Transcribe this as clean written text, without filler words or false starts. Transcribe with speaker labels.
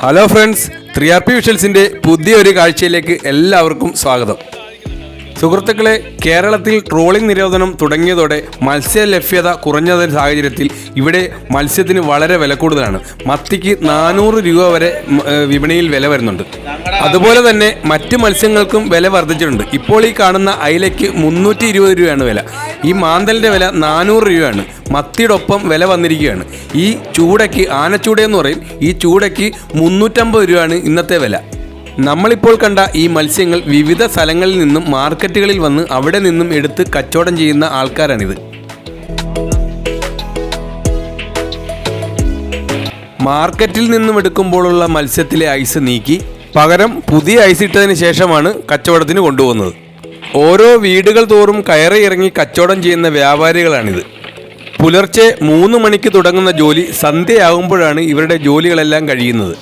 Speaker 1: Hello friends, 3RP വിഷ്വൽസിൻ്റെ പുതിയൊരു കാഴ്ചയിലേക്ക് എല്ലാവർക്കും സ്വാഗതം. സുഹൃത്തുക്കളെ, കേരളത്തിൽ ട്രോളിംഗ് നിരോധനം തുടങ്ങിയതോടെ മത്സ്യ ലഭ്യത കുറഞ്ഞ സാഹചര്യത്തിൽ ഇവിടെ മത്സ്യത്തിന് വളരെ വില കൂടുതലാണ്. മത്തിക്ക് 400 രൂപ വരെ വിപണിയിൽ വില വരുന്നുണ്ട്. അതുപോലെ തന്നെ മറ്റ് മത്സ്യങ്ങൾക്കും വില വർദ്ധിച്ചിട്ടുണ്ട്. ഇപ്പോൾ ഈ കാണുന്ന അയിലയ്ക്ക് 320 രൂപയാണ് വില. ഈ മാന്തലിൻ്റെ വില 400 രൂപയാണ്. മത്തിയോടൊപ്പം വില വന്നിരിക്കുകയാണ്. ഈ ചൂടയ്ക്ക്, ആനച്ചൂടയെന്ന് പറയും, ഈ ചൂടയ്ക്ക് 350 രൂപയാണ് ഇന്നത്തെ വില. നമ്മളിപ്പോൾ കണ്ട ഈ മത്സ്യങ്ങൾ വിവിധ സ്ഥലങ്ങളിൽ നിന്നും മാർക്കറ്റുകളിൽ വന്ന് അവിടെ നിന്നും എടുത്ത് കച്ചവടം ചെയ്യുന്ന ആൾക്കാരാണിത്. മാർക്കറ്റിൽ നിന്നും എടുക്കുമ്പോഴുള്ള മത്സ്യത്തിലെ ഐസ് നീക്കി പകരം പുതിയ ഐസ് ഇട്ടതിന് ശേഷമാണ് കച്ചവടത്തിന് കൊണ്ടുപോകുന്നത്. ഓരോ വീടുകൾ തോറും കയറി ഇറങ്ങി കച്ചവടം ചെയ്യുന്ന വ്യാപാരികളാണിത്. പുലർച്ചെ 3 മണിക്ക് തുടങ്ങുന്ന ജോലി സന്ധ്യയാകുമ്പോഴാണ് ഇവരുടെ ജോലികളെല്ലാം കഴിയുന്നത്.